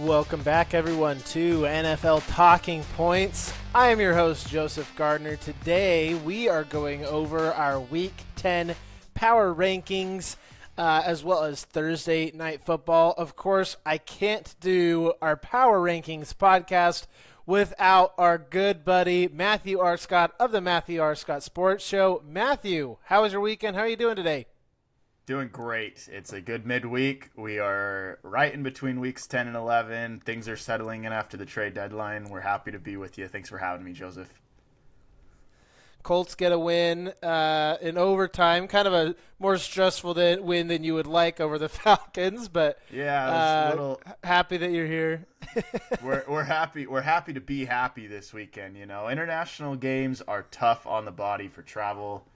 Welcome back, everyone, to NFL Talking Points. I am your host, Joseph Gardner. Today, we are going over our Week 10 power rankings, as well as Thursday Night Football. Of course, I can't do our power rankings podcast without our good buddy, Matthew Arscott of the Matthew Arscott Sports Show. Matthew, how was your weekend? How are you doing today? Doing great. It's a good midweek. We are right in between weeks 10 and 11. Things are settling in after the trade deadline. We're happy to be with you. Thanks for having me, Joseph. Colts get a win in overtime. Kind of a more stressful win than you would like over the Falcons, but yeah, happy that you're here. we're happy. We're happy to be happy this weekend. You know, international games are tough on the body for travel.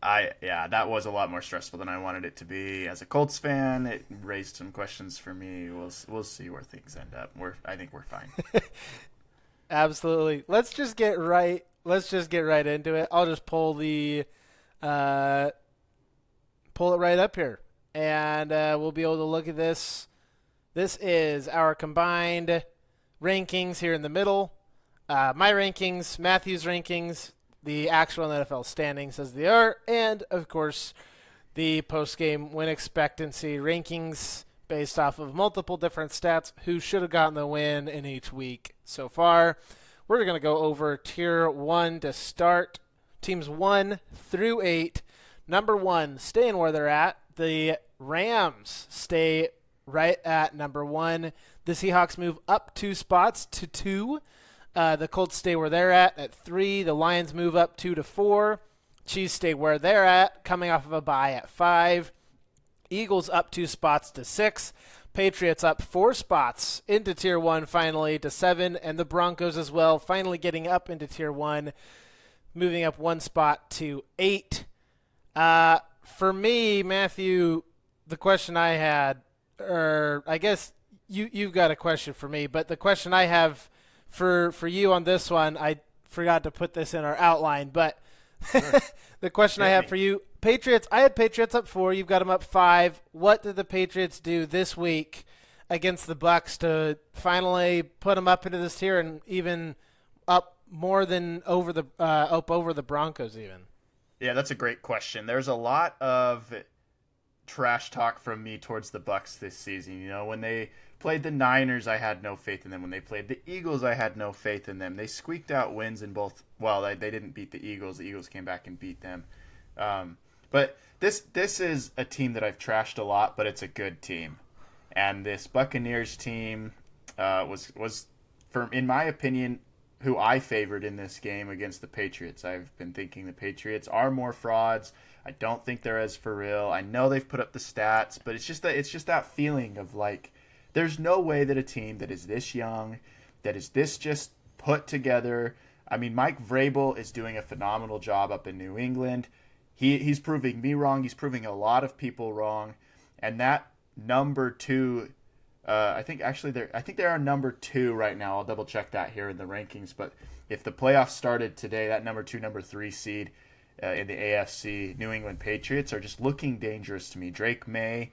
That was a lot more stressful than I wanted it to be. As a Colts fan, it raised some questions for me. We'll see where things end up. I think we're fine. Absolutely. Let's just get right into it. I'll just pull it right up here, and we'll be able to look at this. This is our combined rankings here in the middle. My rankings, Matthew's rankings, the actual NFL standings as they are, and, of course, the post-game win expectancy rankings based off of multiple different stats, who should have gotten the win in each week so far. We're going to go over Tier 1 to start. Teams 1 through 8. Number 1, staying where they're at. The Rams stay right at number 1. The Seahawks move up 2 spots to 2. The Colts stay where they're at 3. The Lions move up 2 to 4. Chiefs stay where they're at, coming off of a bye at 5. Eagles up 2 spots to 6. Patriots up 4 spots into Tier 1 finally to 7. And the Broncos as well, finally getting up into Tier 1, moving up 1 spot to 8. For me, Matthew, the question I had, or I guess you've got a question for me, but the question I have for you on this one, I forgot to put this in our outline, but the question I have for you, Patriots, I had Patriots up 4. You've got them up 5. What did the Patriots do this week against the Bucs to finally put them up into this tier and even up more than over the Broncos even? Yeah, that's a great question. There's a lot of trash talk from me towards the Bucs this season. You know, when they played the Niners, I had no faith in them. When they played the Eagles, I had no faith in them. They squeaked out wins in both. Well, they didn't beat the Eagles. The Eagles came back and beat them. But this is a team that I've trashed a lot, but it's a good team. And this Buccaneers team was in my opinion, who I favored in this game against the Patriots. I've been thinking the Patriots are more frauds. I don't think they're as for real. I know they've put up the stats, but it's just that feeling of like, there's no way that a team that is this young, that is this just put together. I mean, Mike Vrabel is doing a phenomenal job up in New England. He's proving me wrong. He's proving a lot of people wrong. And that number 2, I think they're on number 2 right now. I'll double check that here in the rankings. But if the playoffs started today, that number 2, number 3 seed in the AFC, New England Patriots, are just looking dangerous to me. Drake May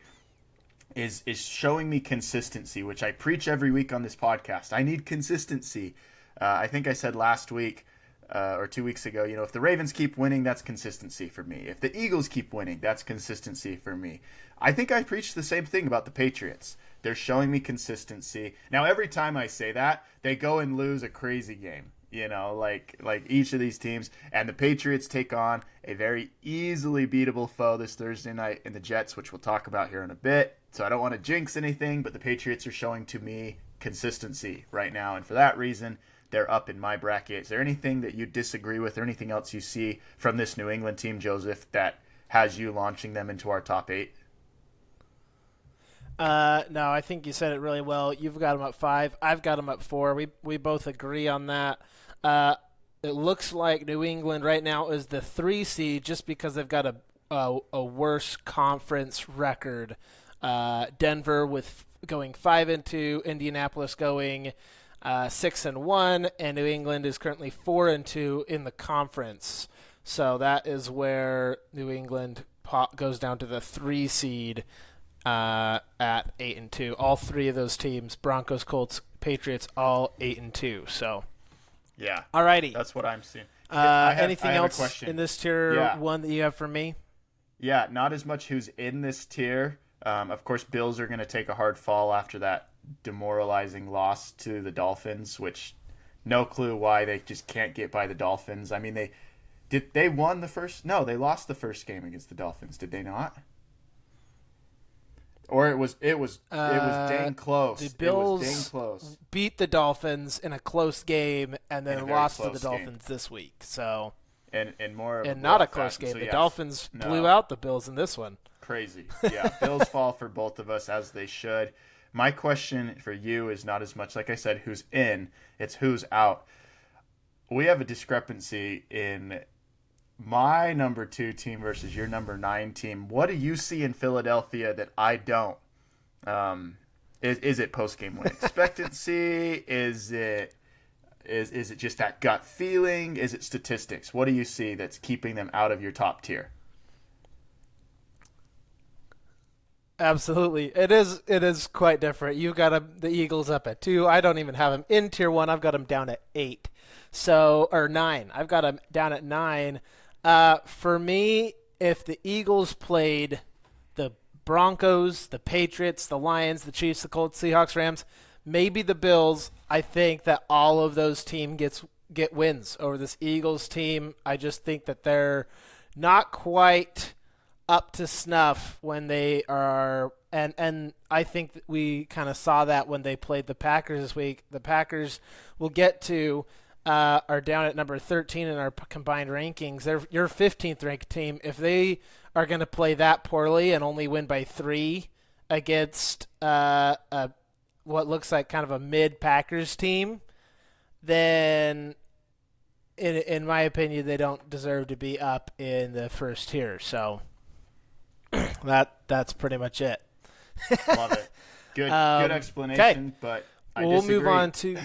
is showing me consistency, which I preach every week on this podcast. I need consistency. I think I said last week or 2 weeks ago, you know, if the Ravens keep winning, that's consistency for me. If the Eagles keep winning, that's consistency for me. I think I preach the same thing about the Patriots. They're showing me consistency. Now, every time I say that, they go and lose a crazy game, you know, like each of these teams. And the Patriots take on a very easily beatable foe this Thursday night in the Jets, which we'll talk about here in a bit. So I don't want to jinx anything, but the Patriots are showing to me consistency right now. And for that reason, they're up in my bracket. Is there anything that you disagree with or anything else you see from this New England team, Joseph, that has you launching them into our top 8? No, I think you said it really well. You've got them up 5. I've got them up 4. We both agree on that. It looks like New England right now is the 3 seed just because they've got a worse conference record. Denver with going 5-2, Indianapolis going 6-1, and New England is currently 4-2 in the conference. So that is where New England goes down to the 3 seed at 8-2. All three of those teams, Broncos, Colts, Patriots, all 8-2. So, Yeah, alrighty. that's what I'm seeing. Anything I have a else question. in this tier Yeah. one that you have for me? Yeah, not as much who's in this tier. Of course, Bills are going to take a hard fall after that demoralizing loss to the Dolphins, which no clue why they just can't get by the Dolphins. I mean, they won the first? No, they lost the first game against the Dolphins. Did they not? Or it was dang close. The It was dang Bills close. beat the Dolphins in a close game and In a then very lost to the close Dolphins this week. So, And more of and not a close fashion. game. So, The yes. Dolphins No. blew out the Bills in this one. Crazy. Yeah, Bills fall for both of us as they should. My question for you is not as much, like I said, who's in, it's who's out. We have a discrepancy in my number 2 team versus your number 9 team. What do you see in Philadelphia that I don't? Is it post-game win expectancy? Is it just that gut feeling? Is it statistics? What do you see that's keeping them out of your top tier? Absolutely. It is quite different. You've got the Eagles up at 2. I don't even have them in tier 1. I've got them down at 8. So, or 9. I've got them down at 9. For me, if the Eagles played the Broncos, the Patriots, the Lions, the Chiefs, the Colts, Seahawks, Rams, maybe the Bills, I think that all of those teams get wins over this Eagles team. I just think that they're not quite up to snuff when they are, and I think that we kind of saw that when they played the Packers this week. The Packers we'll get to are down at number 13 in our combined rankings. They're your 15th ranked team. If they are going to play that poorly and only win by 3 against what looks like kind of a mid Packers team, then in my opinion they don't deserve to be up in the first tier. So that's pretty much it. Love it. Good explanation, but we'll disagree. move on to.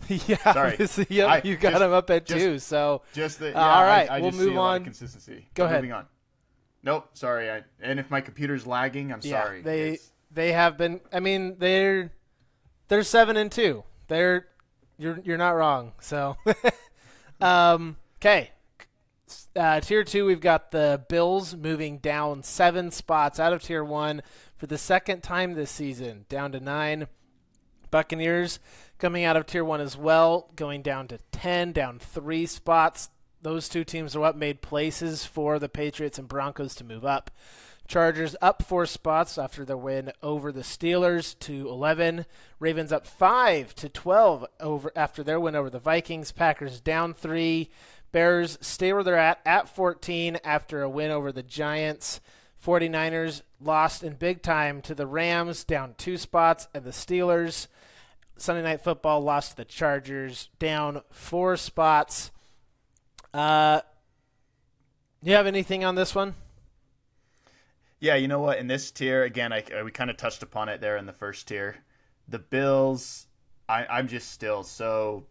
Yeah, Sorry. Yep, you got him up at 2. So all right, I we'll just see move a lot of on. consistency. Go ahead. Moving on. Nope, sorry. And if my computer's lagging, I'm Yeah, sorry. they have been. I mean, they're 7-2. You're not wrong. So, okay. Tier 2, we've got the Bills moving down 7 spots out of Tier 1 for the second time this season, down to 9. Buccaneers coming out of Tier 1 as well, going down to 10, down 3 spots. Those two teams are what made places for the Patriots and Broncos to move up. Chargers up 4 spots after their win over the Steelers to 11. Ravens up 5 to 12 after their win over the Vikings. Packers down 3. Bears stay where they're at 14 after a win over the Giants. 49ers lost in big time to the Rams, down 2 spots, and the Steelers. Sunday Night Football lost to the Chargers, down 4 spots. You have anything on this one? Yeah, you know what? In this tier, again, we kind of touched upon it there in the first tier. The Bills, I'm just still so...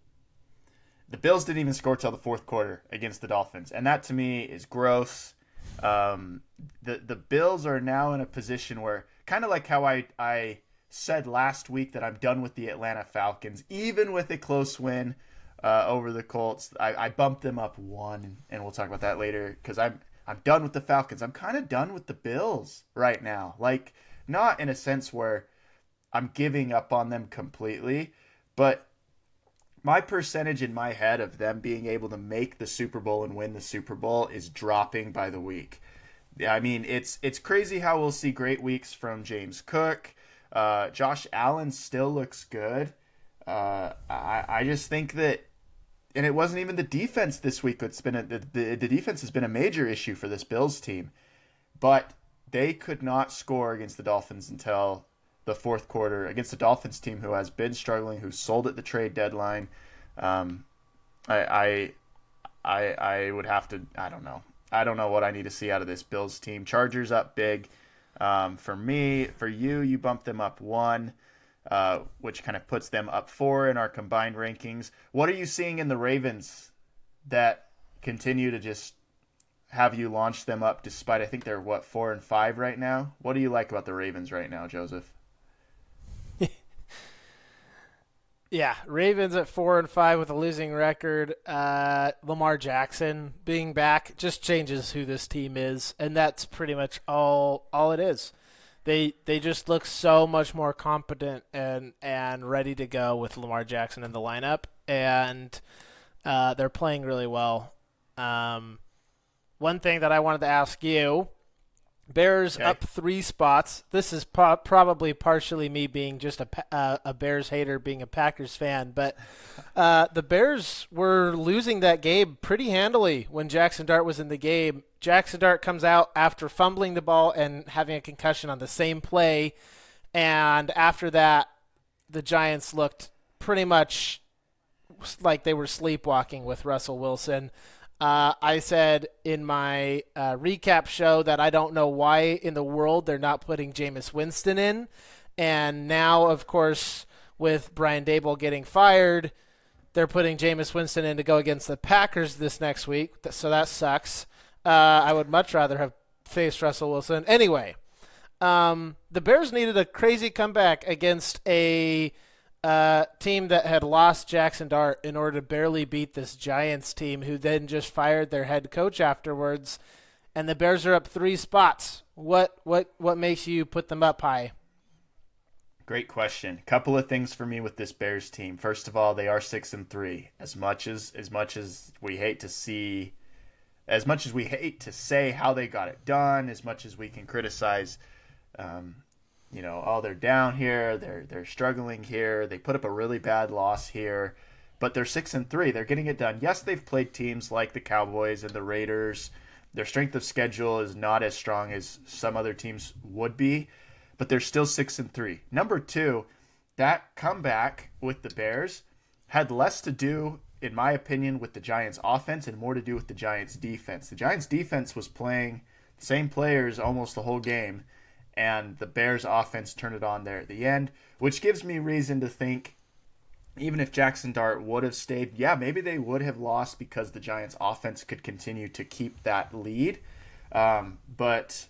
The Bills didn't even score till the fourth quarter against the Dolphins, and that to me is gross. The Bills are now in a position where, kind of like how I said last week that I'm done with the Atlanta Falcons, even with a close win over the Colts, I bumped them up 1, and we'll talk about that later because I'm done with the Falcons. I'm kind of done with the Bills right now. Like, not in a sense where I'm giving up on them completely, but my percentage in my head of them being able to make the Super Bowl and win the Super Bowl is dropping by the week. I mean, it's crazy how we'll see great weeks from James Cook. Josh Allen still looks good. I just think that, and it wasn't even the defense this week. It's been the defense has been a major issue for this Bills team, but they could not score against the Dolphins until the fourth quarter against the Dolphins team who has been struggling, who sold at the trade deadline. I would have to. I don't know. I don't know what I need to see out of this Bills team. Chargers up big. For me, for you bumped them up 1, which kind of puts them up 4 in our combined rankings. What are you seeing in the Ravens that continue to just have you launch them up despite, I think they're, 4-5 right now? What do you like about the Ravens right now, Joseph? Yeah, Ravens at 4-5 with a losing record. Lamar Jackson being back just changes who this team is, and that's pretty much all it is. They just look so much more competent and ready to go with Lamar Jackson in the lineup, and they're playing really well. One thing that I wanted to ask you, Bears Okay. up 3 spots. This is probably partially me being just a Bears hater, being a Packers fan, but the Bears were losing that game pretty handily when Jackson Dart was in the game. Jackson Dart comes out after fumbling the ball and having a concussion on the same play, and after that, the Giants looked pretty much like they were sleepwalking with Russell Wilson. I said in my recap show that I don't know why in the world they're not putting Jameis Winston in. And now, of course, with Brian Daboll getting fired, they're putting Jameis Winston in to go against the Packers this next week. So that sucks. I would much rather have faced Russell Wilson. Anyway, the Bears needed a crazy comeback against a team that had lost Jackson Dart in order to barely beat this Giants team, who then just fired their head coach afterwards. And the Bears are up 3 spots. What makes you put them up high? Great question. Couple of things for me with this Bears team. First of all, they are 6-3. As much as we hate to see, as much as we hate to say how they got it done, as much as we can criticize, oh, they're down here, they're struggling here, they put up a really bad loss here, but they're 6-3. They're getting it done. Yes, they've played teams like the Cowboys and the Raiders. Their strength of schedule is not as strong as some other teams would be, but they're still 6-3. Number 2, that comeback with the Bears had less to do, in my opinion, with the Giants' offense and more to do with the Giants' defense. The Giants' defense was playing the same players almost the whole game, and the Bears' offense turned it on there at the end, which gives me reason to think even if Jackson Dart would have stayed, yeah, maybe they would have lost because the Giants' offense could continue to keep that lead. But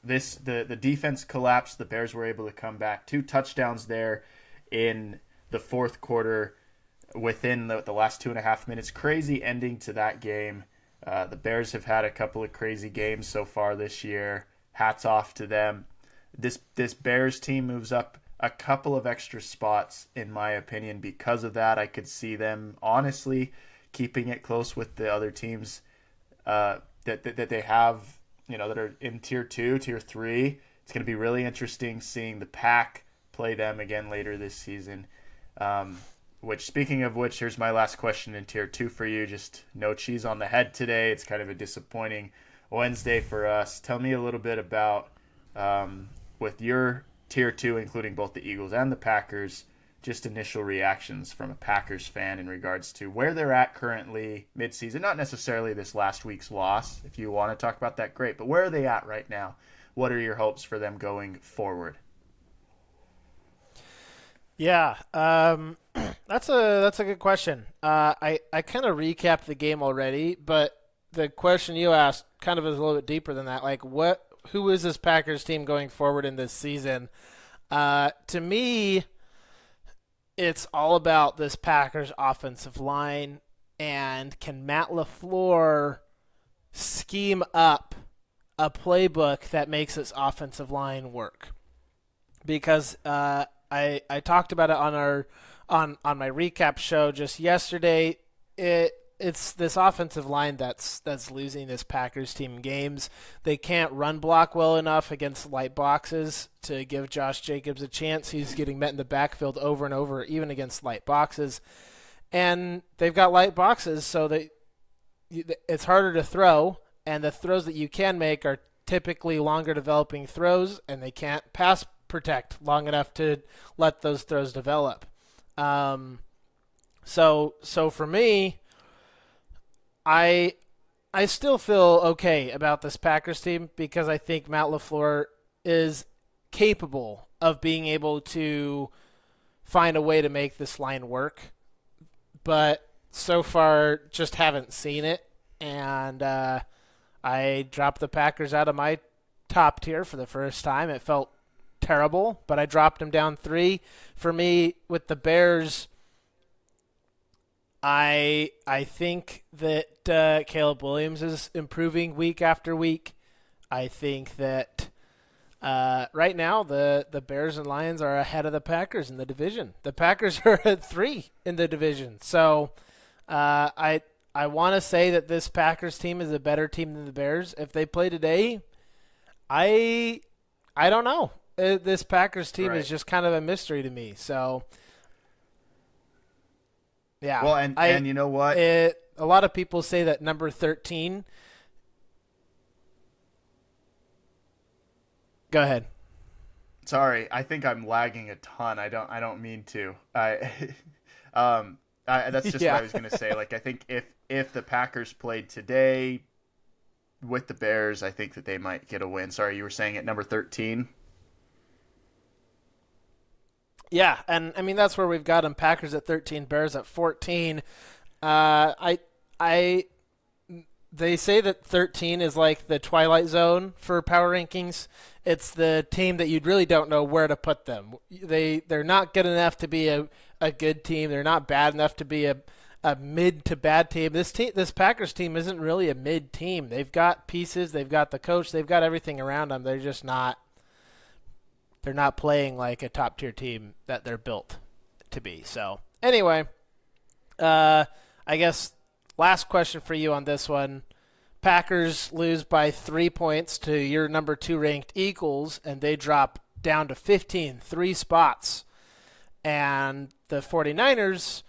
the defense collapsed. The Bears were able to come back. 2 touchdowns there in the fourth quarter within the last 2.5 minutes. Crazy ending to that game. The Bears have had a couple of crazy games so far this year. Hats off to them. This Bears team moves up a couple of extra spots, in my opinion, because of that. I could see them honestly keeping it close with the other teams that they have, that are in tier 2, tier 3. It's going to be really interesting seeing the Pack play them again later this season. Speaking of which, here's my last question in tier 2 for you. Just no cheese on the head today. It's kind of a disappointing Wednesday for us. Tell me a little bit about, with your tier 2, including both the Eagles and the Packers, just initial reactions from a Packers fan in regards to where they're at currently midseason. Not necessarily this last week's loss. If you want to talk about that, great. But where are they at right now? What are your hopes for them going forward? Yeah, that's a good question. I kind of recapped the game already, but the question you asked kind of is a little bit deeper than that. Like, who is this Packers team going forward in this season? To me, it's all about this Packers offensive line, and can Matt LaFleur scheme up a playbook that makes its offensive line work? Because I talked about it on my recap show just yesterday. It's this offensive line that's losing this Packers team games. They can't run block well enough against light boxes to give Josh Jacobs a chance. He's getting met in the backfield over and over, even against light boxes. And they've got light boxes, so it's harder to throw, and the throws that you can make are typically longer developing throws, and they can't pass protect long enough to let those throws develop. So for me, I still feel okay about this Packers team because I think Matt LaFleur is capable of being able to find a way to make this line work. But so far, just haven't seen it. And I dropped the Packers out of my top tier for the first time. It felt terrible, but I dropped them down 3. For me, with the Bears, I think that Caleb Williams is improving week after week. I think that right now the Bears and Lions are ahead of the Packers in the division. The Packers are at 3 in the division. So I want to say that this Packers team is a better team than the Bears. If they play today, I don't know. This Packers team is just kind of a mystery to me. So, yeah. Well, and you know what? A lot of people say that number 13. Go ahead. Sorry, I think I'm lagging a ton. I don't mean to. That's just what I was gonna say. Like, I think if the Packers played today with the Bears, I think that they might get a win. Sorry, you were saying at number 13. Yeah, and I mean that's where we've got them. Packers at 13, Bears at 14. They say that 13 is like the twilight zone for power rankings. It's the team that you really don't know where to put them. They're not good enough to be a good team. They're not bad enough to be a mid to bad team. This Packers team isn't really a mid team. They've got pieces. They've got the coach. They've got everything around them. They're just not. They're not playing like a top tier team that they're built to be. So anyway, I guess last question for you on this one. Packers lose by 3 points to your number 2 ranked Eagles, and they drop down to 15, 3 spots. And the 49ers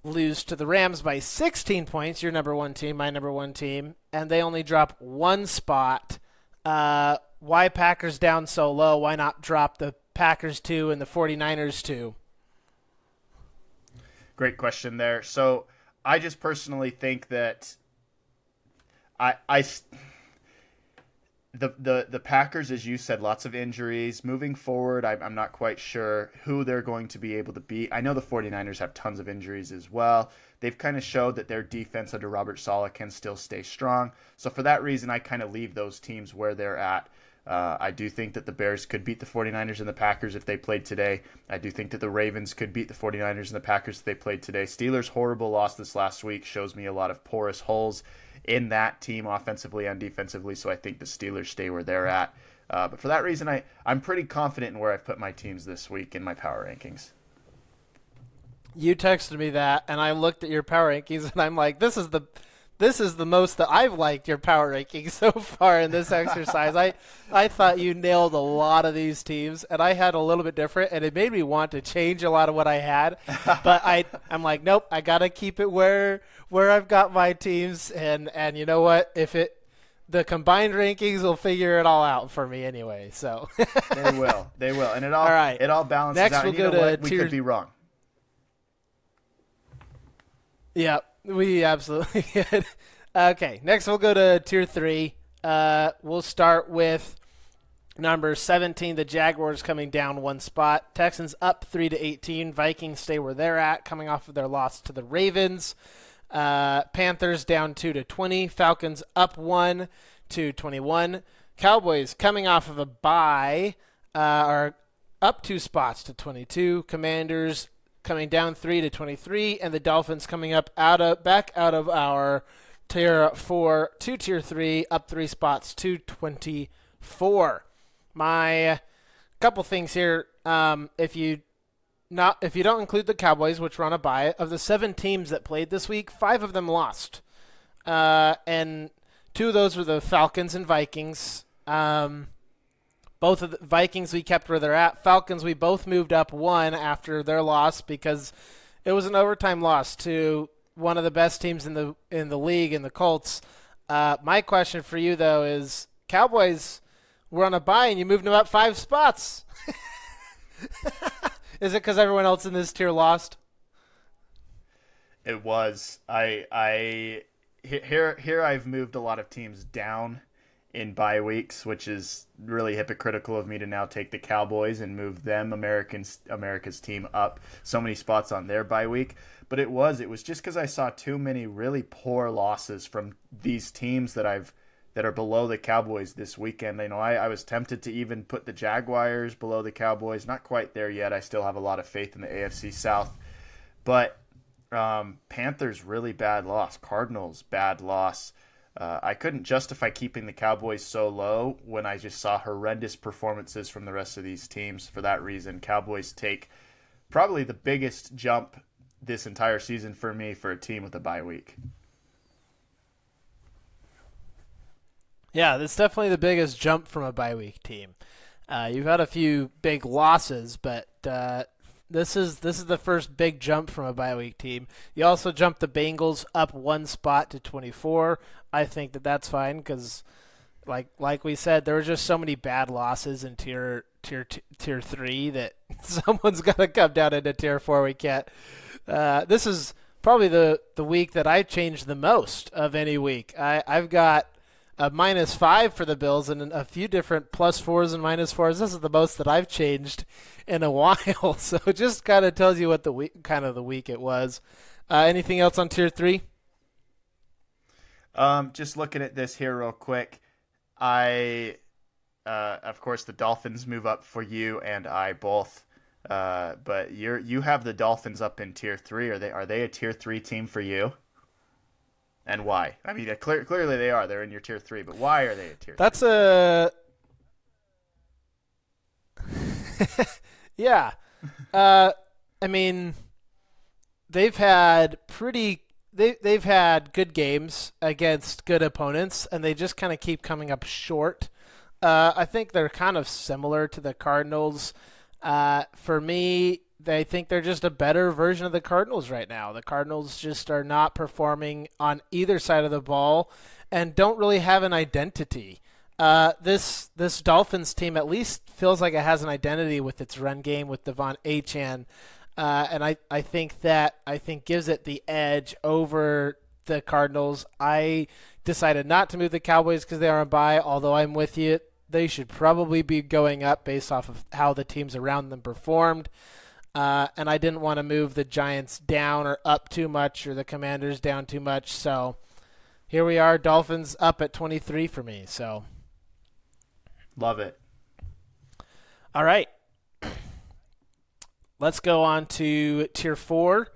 lose to the Rams by 16 points, your number 1 team, my number 1 team, and they only drop 1 spot. Why Packers down so low? Why not drop the Packers 2 and the 49ers 2? Great question there. So I just personally think that the Packers, as you said, lots of injuries. Moving forward, I'm not quite sure who they're going to be able to beat. I know the 49ers have tons of injuries as well. They've kind of showed that their defense under Robert Saleh can still stay strong. So for that reason, I kind of leave those teams where they're at. I do think that the Bears could beat the 49ers and the Packers if they played today. I do think that the Ravens could beat the 49ers and the Packers if they played today. Steelers' horrible loss this last week shows me a lot of porous holes in that team offensively and defensively, so I think the Steelers stay where they're at. But for that reason, I'm pretty confident in where I've put my teams this week in my power rankings. You texted me that, and I looked at your power rankings, and I'm like, this is the most that I've liked your power rankings so far in this exercise. I thought you nailed a lot of these teams, and I had a little bit different, and it made me want to change a lot of what I had. But I'm like, nope, I got to keep it where I've got my teams, and you know what? The combined rankings will figure it all out for me anyway. So They will, and it all balances Next out. We'll and you go know to what? We could be wrong. Yeah, we absolutely could. Okay, next we'll go to Tier 3. We'll start with number 17, the Jaguars coming down 1 spot. Texans up 3-18. Vikings stay where they're at, coming off of their loss to the Ravens. Panthers down 2-20. Falcons up 1-21. Cowboys coming off of a bye are up 2 spots to 22. Commanders coming down 3-23, and the Dolphins coming up back out of our Tier 4 to Tier 3, up 3 spots to 24. My couple things here. If you don't include the Cowboys, which were on a bye, of the 7 teams that played this week, 5 of them lost, and 2 of those were the Falcons and Vikings. Both of the Vikings we kept where they're at. Falcons we both moved up 1 after their loss because it was an overtime loss to one of the best teams in the league, in the Colts. My question for you though is, Cowboys were on a bye and you moved them up 5 spots. Is it because everyone else in this tier lost? It was. Here I've moved a lot of teams down in bye weeks, which is really hypocritical of me to now take the Cowboys and move them, America's team, up so many spots on their bye week. But it was just because I saw too many really poor losses from these teams that I've that are below the Cowboys this weekend. I was tempted to even put the Jaguars below the Cowboys. Not quite there yet. I still have a lot of faith in the AFC South. But Panthers, really bad loss. Cardinals, bad loss. I couldn't justify keeping the Cowboys so low when I just saw horrendous performances from the rest of these teams. For that reason, Cowboys take probably the biggest jump this entire season for me for a team with a bye week. Yeah, that's definitely the biggest jump from a bye week team. You've had a few big losses, but this is the first big jump from a bye week team. You also jumped the Bengals up one spot to 24. I think that's fine because, like we said, there were just so many bad losses in tier 3 that someone's got to come down into tier 4. We can't. This is probably the week that I changed the most of any week. I've got a -5 for the Bills and a few different +4s and -4s. This is the most that I've changed in a while. So it just kind of tells you what the week it was. Anything else on tier 3? Just looking at this here real quick. Of course, the Dolphins move up for you and I both. But you have the Dolphins up in tier 3. Are they a tier 3 team for you? And why? I mean, clearly they are. They're in your tier 3, but why are they a tier 3? That's a yeah. I mean, they've had they've had good games against good opponents, and they just kind of keep coming up short. I think they're kind of similar to the Cardinals. For me, I think they're just a better version of the Cardinals right now. The Cardinals just are not performing on either side of the ball and don't really have an identity. This Dolphins team at least feels like it has an identity with its run game with Devon Achane. And I think gives it the edge over the Cardinals. I decided not to move the Cowboys because they are on bye, although I'm with you. They should probably be going up based off of how the teams around them performed. And I didn't want to move the Giants down or up too much or the Commanders down too much. So here we are, Dolphins up at 23 for me. So love it. All right. Let's go on to tier 4.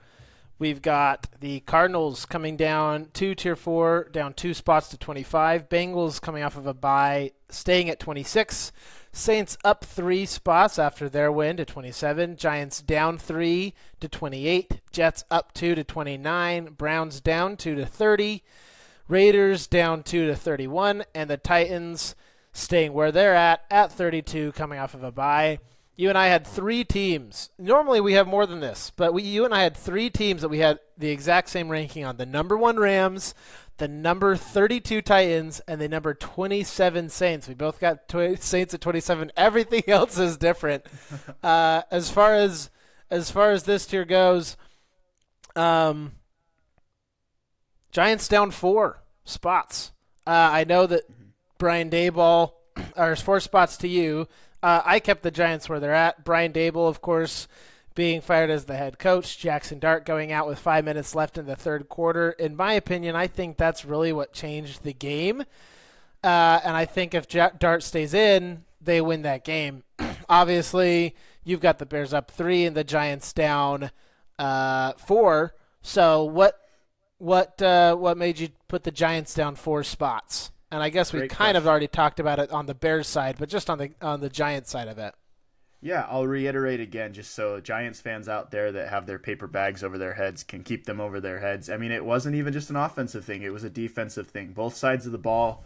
We've got the Cardinals coming down to tier 4, down 2 spots to 25. Bengals coming off of a bye, staying at 26. Saints up 3 spots after their win to 27. Giants down 3 to 28. Jets up 2 to 29. Browns down 2 to 30. Raiders down 2 to 31. And the Titans staying where they're at 32, coming off of a bye. You and I had 3 teams. Normally we have more than this, but you and I had 3 teams that we had the exact same ranking on. The number 1 Rams, the number 32 Titans, and the number 27 Saints. We both got Saints at 27. Everything else is different. As far as this tier goes, Giants down 4 spots. I know that Brian Daboll, or 4 spots to you. I kept the Giants where they're at. Brian Daboll, of course, being fired as the head coach. Jackson Dart going out with 5 minutes left in the third quarter. In my opinion, I think that's really what changed the game. And I think if Dart stays in, they win that game. Obviously, you've got the Bears up 3 and the Giants down 4. So what made you put the Giants down 4 spots? And I guess we kind of already talked about it on the Bears side, but just on the Giants side of it. Yeah, I'll reiterate again, just so Giants fans out there that have their paper bags over their heads can keep them over their heads. I mean, it wasn't even just an offensive thing. It was a defensive thing. Both sides of the ball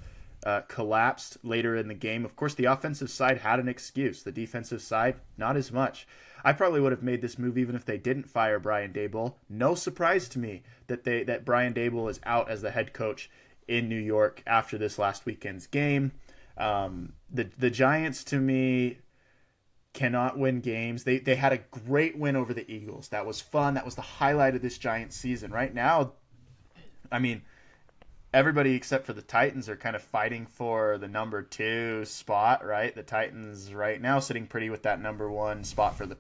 collapsed later in the game. Of course, the offensive side had an excuse. The defensive side, not as much. I probably would have made this move even if they didn't fire Brian Daboll. No surprise to me that Brian Daboll is out as the head coach in New York after this last weekend's game. The Giants, to me, cannot win games. They had a great win over the Eagles. That was fun. That was the highlight of this Giants season. Right now, I mean, everybody except for the Titans are kind of fighting for the number 2 spot, right? The Titans right now sitting pretty with that number 1 spot for the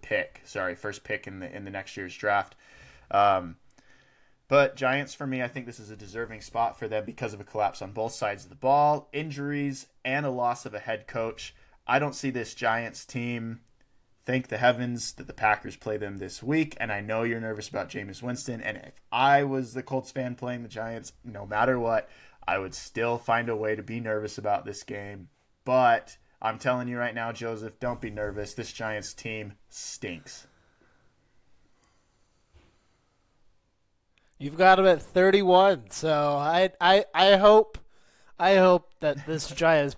first pick in the next year's draft. But Giants, for me, I think this is a deserving spot for them because of a collapse on both sides of the ball, injuries, and a loss of a head coach. I don't see this Giants team. Thank the heavens that the Packers play them this week, and I know you're nervous about Jameis Winston, and if I was the Colts fan playing the Giants, no matter what, I would still find a way to be nervous about this game. But I'm telling you right now, Joseph, don't be nervous. This Giants team stinks. You've got them at 31, so I hope that this Giants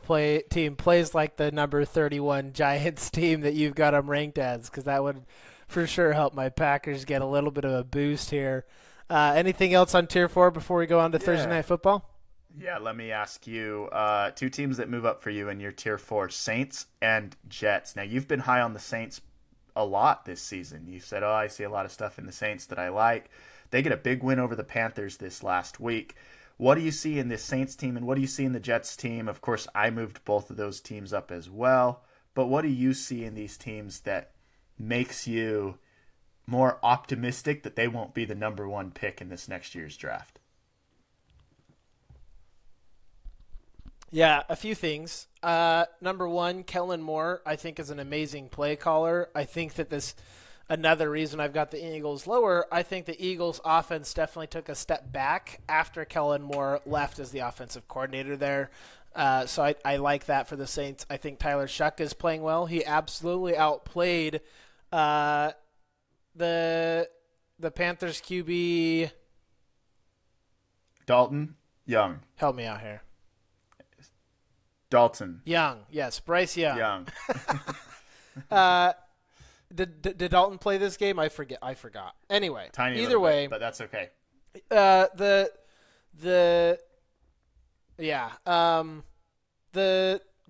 team plays like the number 31 Giants team that you've got them ranked as, because that would for sure help my Packers get a little bit of a boost here. Anything else on Tier 4 before we go on to Thursday Night Football? Yeah, let me ask you, two teams that move up for you in your Tier 4, Saints and Jets. Now, you've been high on the Saints a lot this season. You said, I see a lot of stuff in the Saints that I like. They get a big win over the Panthers this last week. What do you see in this Saints team, and what do you see in the Jets team? Of course, I moved both of those teams up as well. But what do you see in these teams that makes you more optimistic that they won't be the number one pick in this next year's draft? Yeah, a few things. Number one, Kellen Moore, I think, is an amazing play caller. I think that another reason I've got the Eagles lower, I think the Eagles offense definitely took a step back after Kellen Moore left as the offensive coordinator there. So I like that for the Saints. I think Tyler Shuck is playing well. He absolutely outplayed the Panthers QB. Dalton Young. Help me out here. Dalton. Young, yes, Bryce Young. Young. Did Dalton play this game? I forgot. Anyway, Tiny either way, bit, but that's okay. The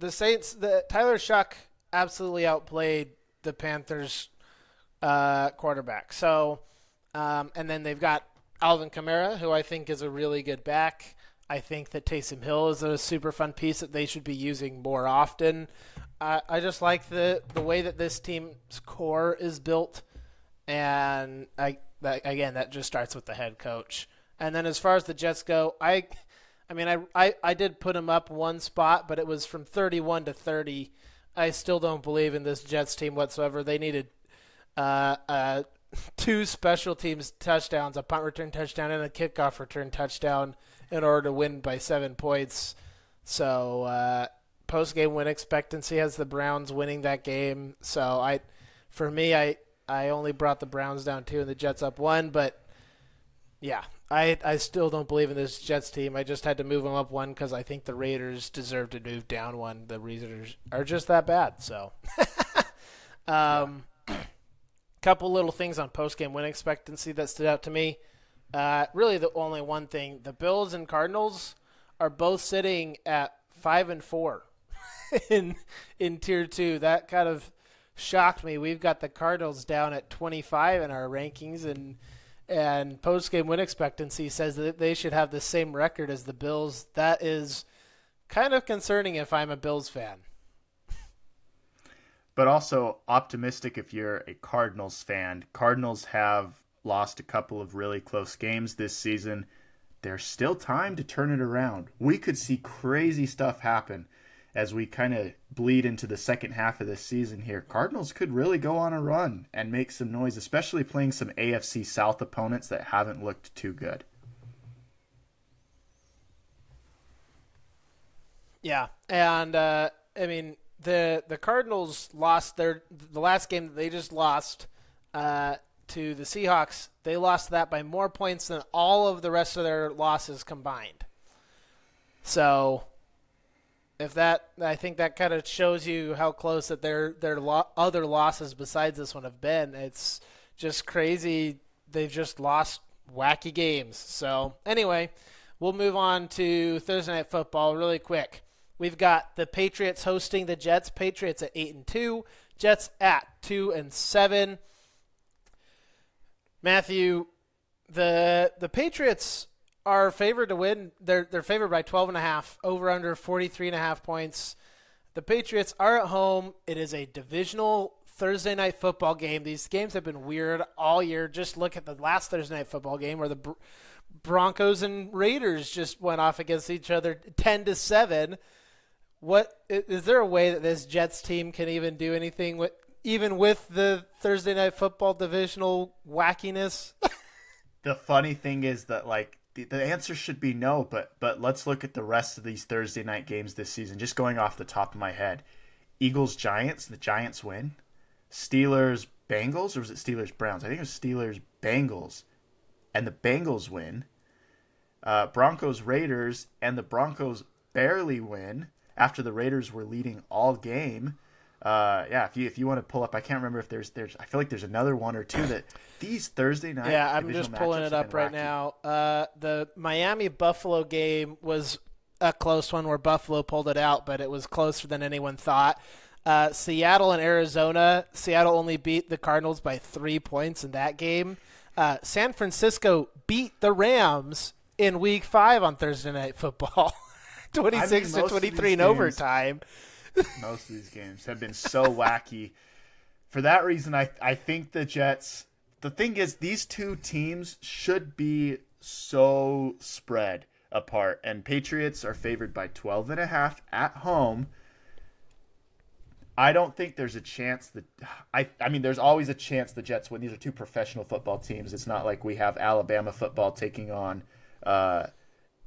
Saints, Tyler Shuck absolutely outplayed the Panthers quarterback. So, and then they've got Alvin Kamara, who I think is a really good back. I think that Taysom Hill is a super fun piece that they should be using more often. I just like the way that this team's core is built, and that just starts with the head coach. And then as far as the Jets go, I did put them up one spot, but it was from 31 to 30. I still don't believe in this Jets team whatsoever. They needed two special teams touchdowns, a punt return touchdown and a kickoff return touchdown, in order to win by 7 points. So post-game win expectancy has the Browns winning that game. So I only brought the Browns down 2 and the Jets up 1. But, yeah, I still don't believe in this Jets team. I just had to move them up 1 because I think the Raiders deserve to move down 1. The Raiders are just that bad. So couple little things on post-game win expectancy that stood out to me. Really the only one thing, the Bills and Cardinals are both sitting at 5 and 4 in Tier 2. That kind of shocked me. We've got the Cardinals down at 25 in our rankings, and post-game win expectancy says that they should have the same record as the Bills. That is kind of concerning if I'm a Bills fan. But also optimistic if you're a Cardinals fan. Cardinals have lost a couple of really close games this season. There's still time to turn it around. We could see crazy stuff happen as we kind of bleed into the second half of this season here. Cardinals could really go on a run and make some noise, especially playing some AFC South opponents that haven't looked too good. Yeah, and the Cardinals lost the last game that they just lost to the Seahawks. They lost that by more points than all of the rest of their losses combined. So, I think that kind of shows you how close that their other losses besides this one have been. It's just crazy. They've just lost wacky games. So, anyway, we'll move on to Thursday Night Football really quick. We've got the Patriots hosting the Jets. Patriots at 8-2, Jets at 2-7. Matthew, the Patriots are favored to win. They're favored by 12.5, over under 43.5 points. The Patriots are at home. It is a divisional Thursday night football game. These games have been weird all year. Just look at the last Thursday night football game where the Broncos and Raiders just went off against each other 10-7. What is there a way that this Jets team can even do anything even with the Thursday night football divisional wackiness? The funny thing is that like the answer should be no, but let's look at the rest of these Thursday night games this season. Just going off the top of my head, Eagles Giants, the Giants win. Steelers Bengals, or was it Steelers Browns? I think it was Steelers Bengals, and the Bengals win. Broncos Raiders, and the Broncos barely win after the Raiders were leading all game. If you want to pull up, I can't remember if there's I feel like there's another one or two that these Thursday night. Yeah, I'm just pulling it up right now. The Miami Buffalo game was a close one where Buffalo pulled it out, but it was closer than anyone thought. Seattle and Arizona. Seattle only beat the Cardinals by 3 points in that game. San Francisco beat the Rams in Week 5 on Thursday Night Football, 26-23 in overtime. Most of these games have been so wacky. For that reason, I think the Jets. The thing is, these two teams should be so spread apart, and Patriots are favored by 12.5 at home. I don't think there's a chance that I mean there's always a chance the Jets win. These are two professional football teams. It's not like we have Alabama football taking on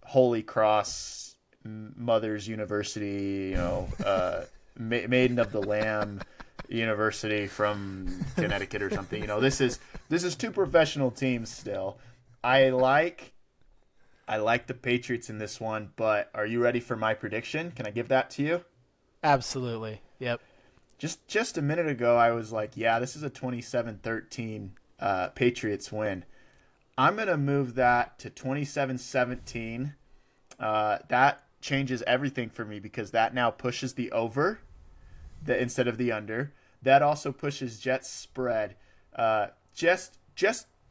Holy Cross Mothers University, Maiden of the Lamb University from Connecticut or something. This is two professional teams still. I like the Patriots in this one, but are you ready for my prediction? Can I give that to you? Absolutely. Yep. Just a minute ago, I was like, yeah, this is a 27-13 Patriots win. I'm going to move that to 27-17. That changes everything for me because that now pushes the over instead of the under. That also pushes Jets spread. Just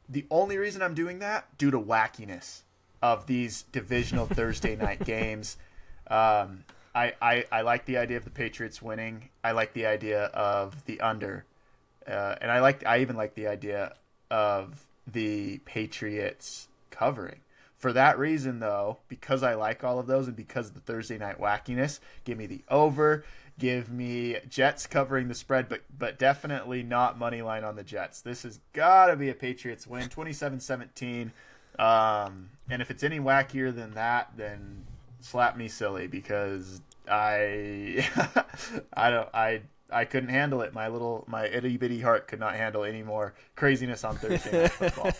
the only reason I'm doing that, due to wackiness of these divisional Thursday night games. I like the idea of the Patriots winning. I like the idea of the under, and I even like the idea of the Patriots covering. For that reason, though, because I like all of those and because of the Thursday night wackiness, give me the over. Give me Jets covering the spread, but definitely not money line on the Jets. This has got to be a Patriots win, 27-17. And if it's any wackier than that, then slap me silly because I couldn't handle it. My itty bitty heart could not handle any more craziness on Thursday night football.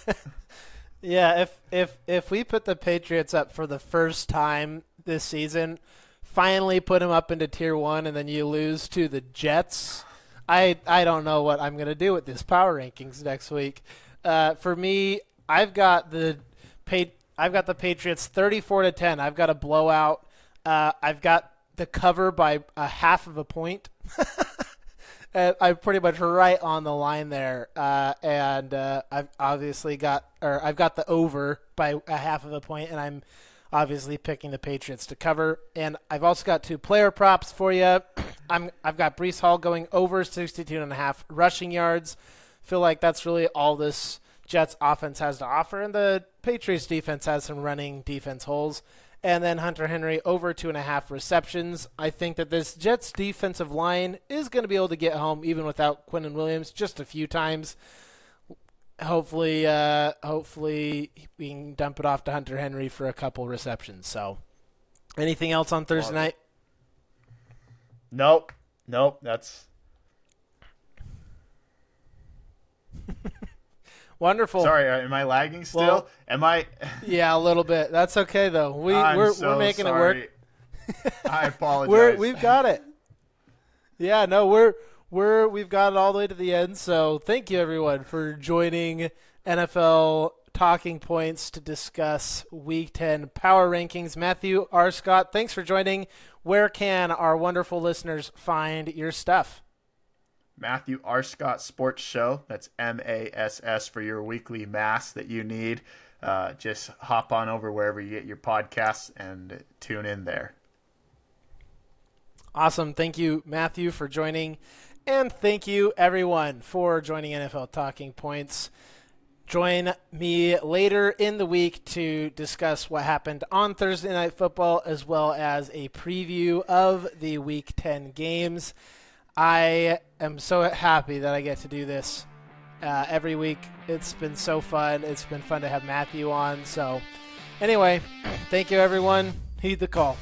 Yeah, if we put the Patriots up for the first time this season, finally put them up into Tier 1, and then you lose to the Jets, I don't know what I'm gonna do with this power rankings next week. For me, I've got the Patriots 34-10. I've got a blowout. I've got the cover by a half of a point. I'm pretty much right on the line there, and I've got the over by a half of a point, and I'm obviously picking the Patriots to cover. And I've also got two player props for you. I've got Breece Hall going over 62.5 rushing yards. Feel like that's really all this Jets offense has to offer, and the Patriots defense has some running defense holes. And then Hunter Henry over 2.5 receptions. I think that this Jets defensive line is going to be able to get home even without Quinnen Williams just a few times. Hopefully we can dump it off to Hunter Henry for a couple receptions. So, anything else on Thursday night? Nope. That's wonderful. Sorry, am I lagging still? Well, am I? Yeah, a little bit. That's okay though. We're making it work. I apologize. We've got it. Yeah, no, we've got it all the way to the end. So thank you everyone for joining NFL Talking Points to discuss Week 10 Power Rankings. Matthew Arscott, thanks for joining. Where can our wonderful listeners find your stuff? Matthew Arscott Sports Show. That's MASS for your weekly mass that you need. Just hop on over wherever you get your podcasts and tune in there. Awesome. Thank you, Matthew, for joining. And thank you, everyone, for joining NFL Talking Points. Join me later in the week to discuss what happened on Thursday Night Football, as well as a preview of the Week 10 games. I am so happy that I get to do this every week. It's been so fun. It's been fun to have Matthew on. So anyway, thank you, everyone. Heed the call.